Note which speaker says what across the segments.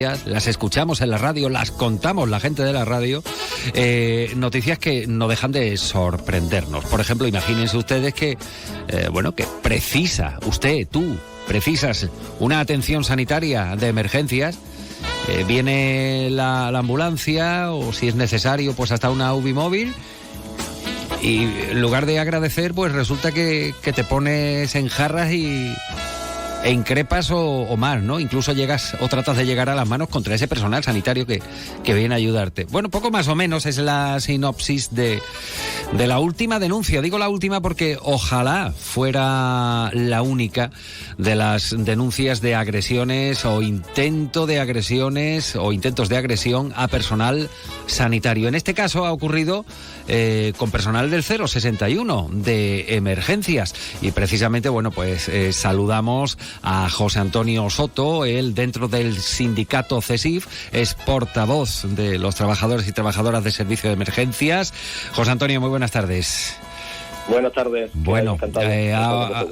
Speaker 1: las escuchamos en la radio, las contamos la gente de la radio, noticias que no dejan de sorprendernos. Por ejemplo, imagínense ustedes que, que precisas una atención sanitaria de emergencias, viene la ambulancia o si es necesario, pues hasta una UBI móvil. Y en lugar de agradecer, pues resulta que te pones en jarras e increpas o más, ¿no? Incluso llegas o tratas de llegar a las manos contra ese personal sanitario que viene a ayudarte. Bueno, poco más o menos es la sinopsis de la última denuncia. Digo la última porque ojalá fuera la única de las denuncias de agresiones o intentos de agresión a personal sanitario. En este caso ha ocurrido con personal del 061 de emergencias y precisamente, saludamos a José Antonio Soto. Él, dentro del sindicato CESIF, es portavoz de los trabajadores y trabajadoras de servicio de emergencias. José Antonio, muy buenas tardes.
Speaker 2: Buenas tardes.
Speaker 1: Bueno,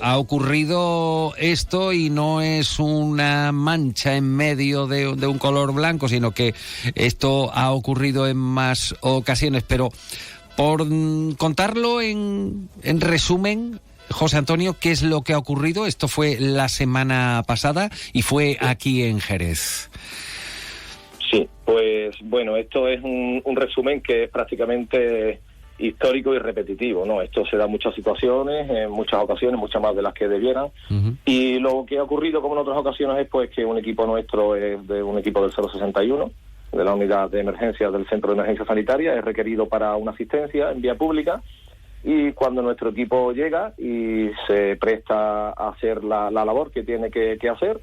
Speaker 1: ha ocurrido esto y no es una mancha en medio de un color blanco, sino que esto ha ocurrido en más ocasiones. Pero por contarlo en resumen, José Antonio, ¿qué es lo que ha ocurrido? Esto fue la semana pasada y fue aquí en Jerez.
Speaker 2: Sí, pues bueno, esto es un resumen que es prácticamente histórico y repetitivo, ¿no? Esto se da en muchas situaciones, en muchas ocasiones, muchas más de las que debieran. Uh-huh. Y lo que ha ocurrido, como en otras ocasiones, es pues que un equipo nuestro es de un equipo del 061, de la unidad de emergencia del Centro de Emergencia Sanitaria, es requerido para una asistencia en vía pública. Y cuando nuestro equipo llega y se presta a hacer la labor que tiene que hacer,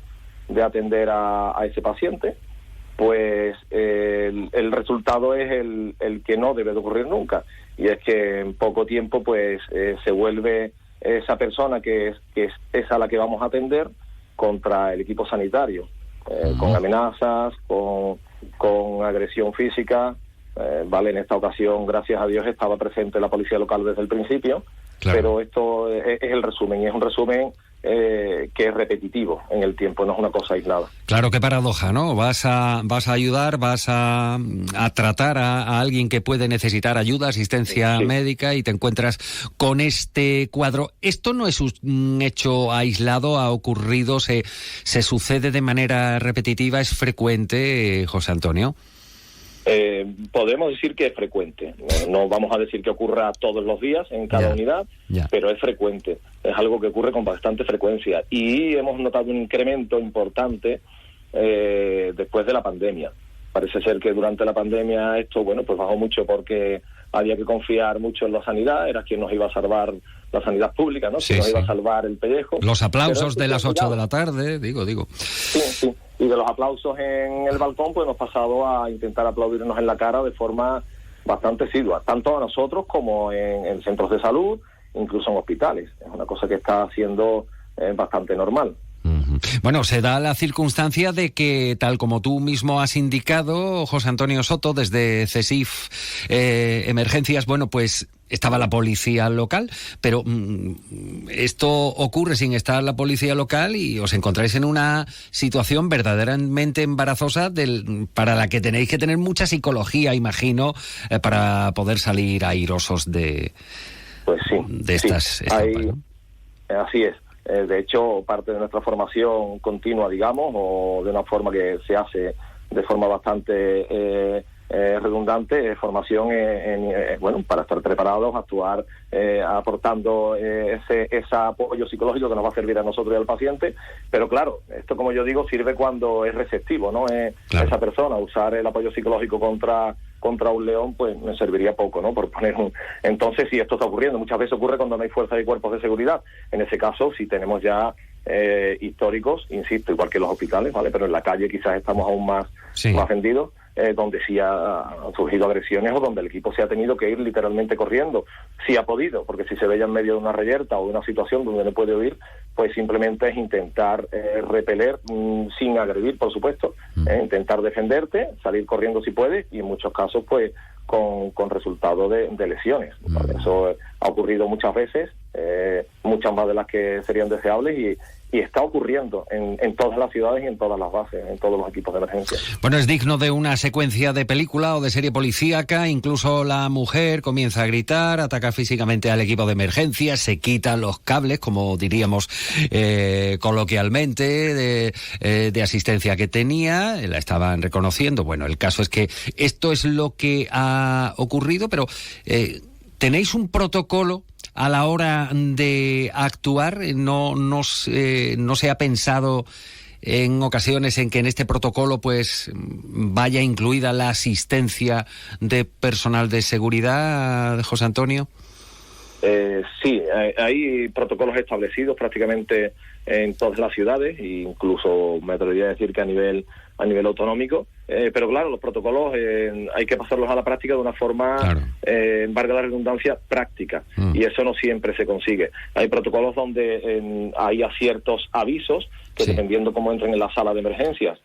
Speaker 2: de atender a ese paciente, pues el resultado es el que no debe de ocurrir nunca. Y es que en poco tiempo pues se vuelve esa persona que es a la que vamos a atender contra el equipo sanitario, con amenazas, con agresión física. En esta ocasión, gracias a Dios, estaba presente la policía local desde el principio, claro. Pero esto es el resumen, y es un resumen que es repetitivo en el tiempo, no es una cosa aislada.
Speaker 1: Claro, qué paradoja, ¿no? Vas a ayudar, vas a tratar a alguien que puede necesitar ayuda, asistencia médica, y te encuentras con este cuadro. Esto no es un hecho aislado, ha ocurrido, se sucede de manera repetitiva, es frecuente, José Antonio.
Speaker 2: Podemos decir que es frecuente. No vamos a decir que ocurra todos los días en cada unidad, pero es frecuente. Es algo que ocurre con bastante frecuencia. Y hemos notado un incremento importante después de la pandemia. Parece ser que durante la pandemia esto, pues bajó mucho porque había que confiar mucho en la sanidad, era quien nos iba a salvar la sanidad pública, ¿no? Quien nos iba a salvar el pellejo.
Speaker 1: Los aplausos de las 8 de la tarde, digo.
Speaker 2: Sí. Y de los aplausos en el balcón, pues hemos pasado a intentar aplaudirnos en la cara de forma bastante asidua, tanto a nosotros como en centros de salud, incluso en hospitales. Es una cosa que está siendo bastante normal.
Speaker 1: Bueno, se da la circunstancia de que, tal como tú mismo has indicado, José Antonio Soto, desde CESIF Emergencias, pues estaba la policía local, pero esto ocurre sin estar la policía local y os encontráis en una situación verdaderamente embarazosa para la que tenéis que tener mucha psicología, imagino, para poder salir airosos de estas etapas, ¿no?
Speaker 2: Así es. De hecho, parte de nuestra formación continua, o de una forma que se hace de forma bastante redundante, formación para estar preparados, actuar aportando ese apoyo psicológico que nos va a servir a nosotros y al paciente. Pero claro, esto, como yo digo, sirve cuando es receptivo, ¿no? Claro. Esa persona, usar el apoyo psicológico contra un león, pues me serviría poco, ¿no? Por poner Entonces, sí, esto está ocurriendo. Muchas veces ocurre cuando no hay fuerzas y cuerpos de seguridad. En ese caso, sí tenemos ya históricos, insisto, igual que los hospitales, ¿vale? Pero en la calle quizás estamos aún más vendidos, donde sí han surgido agresiones o donde el equipo se ha tenido que ir literalmente corriendo. Sí ha podido, porque si se ve ya en medio de una reyerta o de una situación donde no puede huir, pues simplemente es intentar repeler sin agredir, por supuesto, intentar defenderte, salir corriendo si puedes, y en muchos casos pues con resultado de lesiones. Eso ha ocurrido muchas veces, muchas más de las que serían deseables y está ocurriendo en todas las ciudades y en todas las bases, en todos los equipos de emergencia.
Speaker 1: Bueno, es digno de una secuencia de película o de serie policíaca. Incluso la mujer comienza a gritar, ataca físicamente al equipo de emergencia, se quita los cables, como diríamos coloquialmente, de asistencia que tenía, la estaban reconociendo. Bueno, el caso es que esto es lo que ha ocurrido, pero ¿tenéis un protocolo a la hora de actuar? No se ha pensado en ocasiones en que en este protocolo pues vaya incluida la asistencia de personal de seguridad, José Antonio.
Speaker 2: Sí, hay protocolos establecidos prácticamente en todas las ciudades, incluso me atrevería a decir que a nivel autonómico, pero claro, los protocolos hay que pasarlos a la práctica de una forma,
Speaker 1: claro,
Speaker 2: valga la redundancia, práctica, y eso no siempre se consigue. Hay protocolos donde hay ciertos avisos que, sí, dependiendo cómo entren en la sala de emergencias,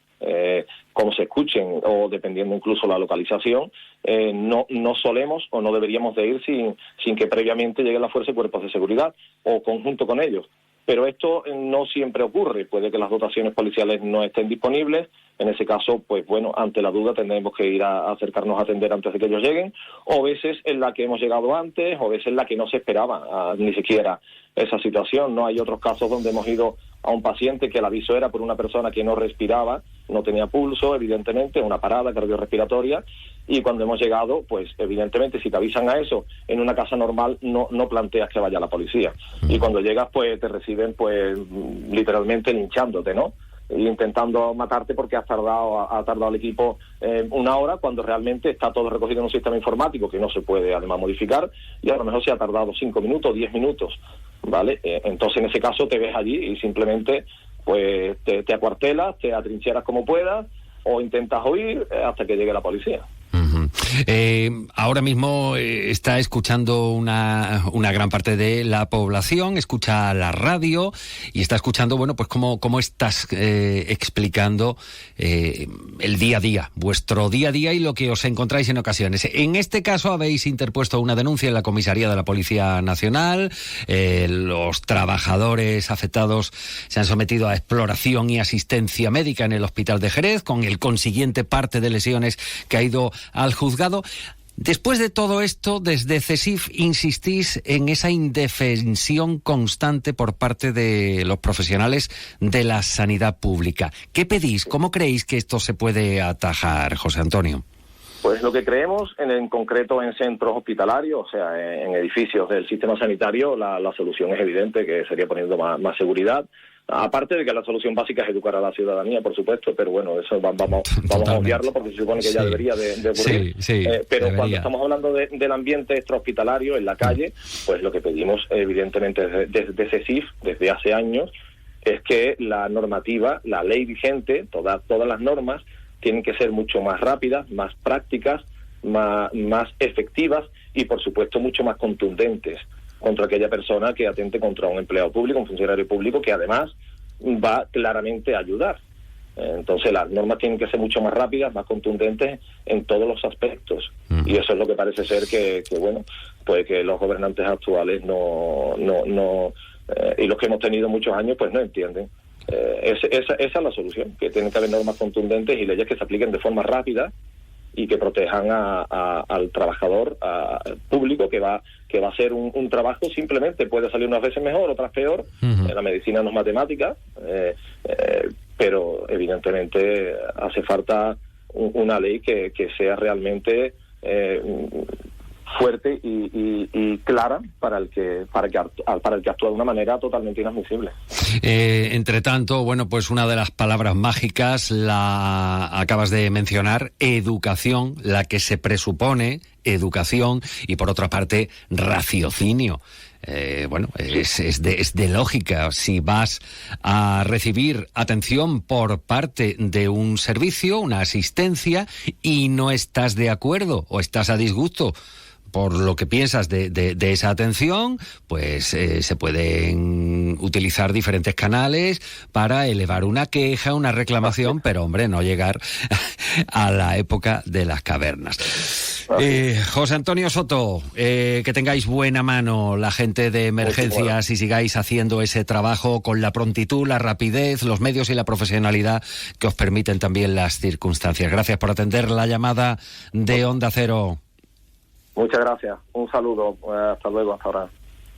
Speaker 2: cómo se escuchen o dependiendo incluso la localización, no solemos o no deberíamos de ir sin que previamente llegue la fuerza y cuerpos de seguridad o conjunto con ellos. Pero esto no siempre ocurre, puede que las dotaciones policiales no estén disponibles. En ese caso, pues bueno, ante la duda tendremos que ir a acercarnos a atender antes de que ellos lleguen, o veces en la que hemos llegado antes, o veces en la que no se esperaba ni siquiera esa situación, ¿no? Hay otros casos donde hemos ido a un paciente que el aviso era por una persona que no respiraba, no tenía pulso, evidentemente, una parada cardiorrespiratoria, y cuando hemos llegado, pues evidentemente si te avisan a eso en una casa normal no planteas que vaya la policía, y cuando llegas pues te reciben pues literalmente linchándote, ¿no? Intentando matarte porque ha tardado el equipo una hora, cuando realmente está todo recogido en un sistema informático que no se puede además modificar, y a lo mejor se ha tardado 5 minutos, 10 minutos, ¿vale? Entonces en ese caso te ves allí y simplemente pues te acuartelas, te atrincheras como puedas o intentas huir hasta que llegue la policía.
Speaker 1: Uh-huh. Ahora mismo está escuchando una gran parte de la población, escucha la radio y está escuchando, bueno, pues cómo estás explicando el día a día, vuestro día a día y lo que os encontráis en ocasiones. En este caso habéis interpuesto una denuncia en la comisaría de la Policía Nacional, los trabajadores afectados se han sometido a exploración y asistencia médica en el Hospital de Jerez, con el consiguiente parte de lesiones que ha ido al juzgado. Después de todo esto, desde CESIF insistís en esa indefensión constante por parte de los profesionales de la sanidad pública. ¿Qué pedís? ¿Cómo creéis que esto se puede atajar, José Antonio?
Speaker 2: Pues lo que creemos, en concreto en centros hospitalarios, o sea, en edificios del sistema sanitario, la solución es evidente, que sería poniendo más seguridad. Aparte de que la solución básica es educar a la ciudadanía, por supuesto, pero bueno, eso vamos a obviarlo porque se supone que ya debería de ocurrir. Sí, pero debería. Cuando estamos hablando del ambiente extrahospitalario en la calle, pues lo que pedimos evidentemente desde CESIF, desde hace años, es que la normativa, la ley vigente, todas las normas tienen que ser mucho más rápidas, más prácticas, más efectivas y por supuesto mucho más contundentes contra aquella persona que atente contra un empleado público, un funcionario público que además va claramente a ayudar. Entonces las normas tienen que ser mucho más rápidas, más contundentes en todos los aspectos. Y eso es lo que parece ser que bueno, pues que los gobernantes actuales y los que hemos tenido muchos años pues no entienden. Esa es la solución, que tienen que haber normas contundentes y leyes que se apliquen de forma rápida y que protejan al trabajador público que va a hacer un trabajo. Simplemente puede salir unas veces mejor, otras peor. La medicina no es matemática, pero evidentemente hace falta una ley que sea realmente fuerte y clara para el que actúa de una manera totalmente inadmisible.
Speaker 1: Entre tanto, bueno, pues una de las palabras mágicas la acabas de mencionar, educación, la que se presupone, educación, y por otra parte, raciocinio. Bueno, es de lógica. Si vas a recibir atención por parte de un servicio, una asistencia, y no estás de acuerdo o estás a disgusto por lo que piensas de esa atención, pues se pueden utilizar diferentes canales para elevar una queja, una reclamación, pero hombre, no llegar a la época de las cavernas. José Antonio Soto, que tengáis buena mano la gente de emergencias y sigáis haciendo ese trabajo con la prontitud, la rapidez, los medios y la profesionalidad que os permiten también las circunstancias. Gracias por atender la llamada de Onda Cero.
Speaker 2: Muchas gracias. Un saludo. Hasta luego. Hasta ahora.